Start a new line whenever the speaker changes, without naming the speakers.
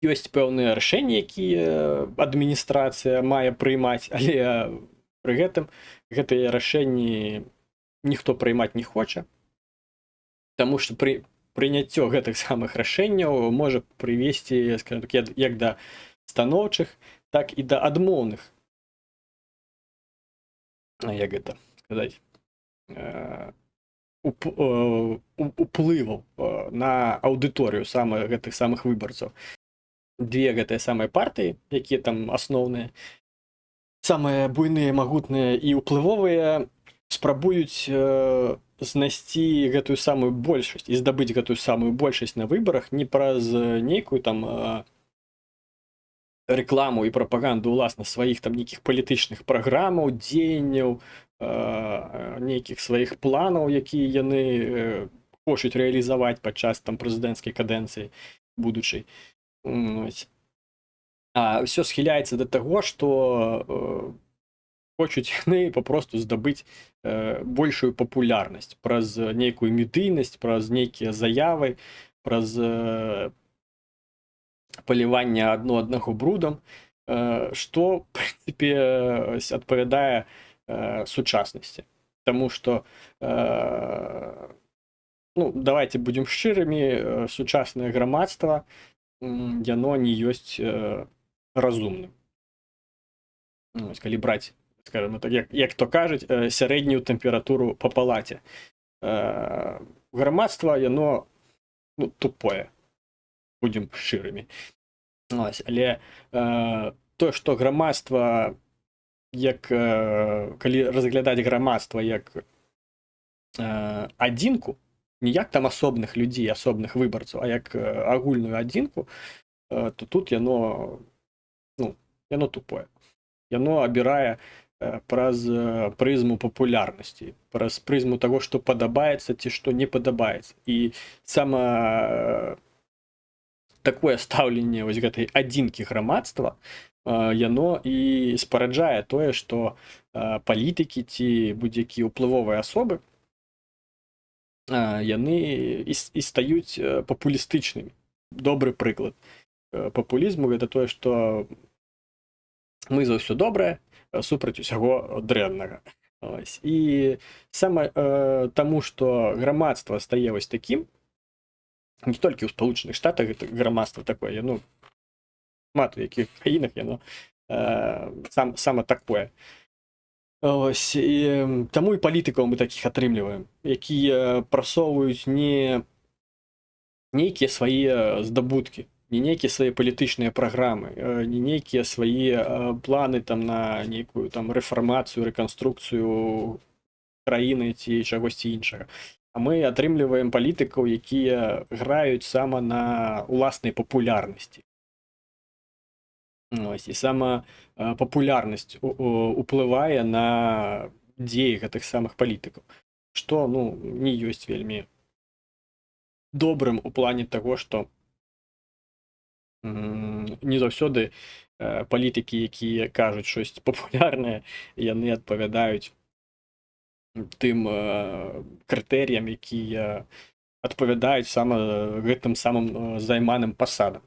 ёсць пэўныя рашэнні, якія адміністрацыя мае прыймаць, але пры гэтым гэтыя рашэнні ніхто прыймаць не хоча, таму што прыняццё гэтых самых рашэнняў можа прывесці, скажем так, як да станоўчых, так і да адмоўных, як гэта сказаць, уплываў на аўдыторыю гэтых самых выбарцаў. Две гэтыя самыя партыі, якія там асноўныя, самыя буйныя, магутныя і ўплывовыя, спрабуюць знайсці гэтую самую большасць і здабыць гэтую самую большасць на выбарах не праз нейкую там рэкламу і прапаганду ўласна сваіх там нейкіх палітычных праграмаў, дзеянняў, нейкіх сваіх планаў, якія яны хочуць рэалізаваць падчас там прэзідэнцкай кадэнцыі будучай. А ўсё схіляецца да таго, што хочуць яны папросту здабыць большую папулярнасць праз нейкую медыйнасць, праз нейкія заявы, праз паліванне аднаго брудам, што, в прынцыпе, адпавядае сучаснасці. Таму што, ну, давайте будзем шчырымі, сучаснае грамадства, яно не ёсць разумным. Калі браць, скажем так, як то кажуць, сярэднюю тэмпературу па палаце. Грамадства, яно тупое, будзем шчырымі. Але тое, што грамадства, калі разглядаць грамадства як адзінку, не як там асобных людзей, асобных выбарцаў, а як агульную адзінку, то тут яно тупое. Яно абірае праз прызму папулярнасці, праз прызму таго, што падабаецца ці што не падабаецца. І сама такое стаўленне вось гэтай адзінкі грамадства, яно і спараджае тое, што палітыкі ці будзе-якія ўплывовыя асобы, яны і стаюць папулістычнымі. Добры прыклад папулізму гэта тое, што мы за ўсё добрае супраць усяго дрэннага. І саме таму, што грамадства стае вось такім, не толькі ў Спалучаных Штатах гэта грамадства такое, яно шмат у якіх краінах яно саме такое. Таму і палітыкаў мы такіх атрымліваем, якія прасоўваюць не нейкія свае здабуткі, не нейкія свае палітычныя праграмы, не нейкія свае планы там на нейкую там рэфармацыю, рэканструкцыю краіны ці чагосьці іншага. А мы атрымліваем палітыкаў, якія граюць сама на уласнай папулярнасці. І сама папулярнасць уплывае на дзеі гэтых самых палітыкаў, што не ёсць вельмі добрым у плане таго, што не заўсёды палітыкі, якія кажуць штосьці папулярнае, яны адпавядаюць тым крытэрыям, якія адпавядаюць сама гэтым самым займаным пасадам.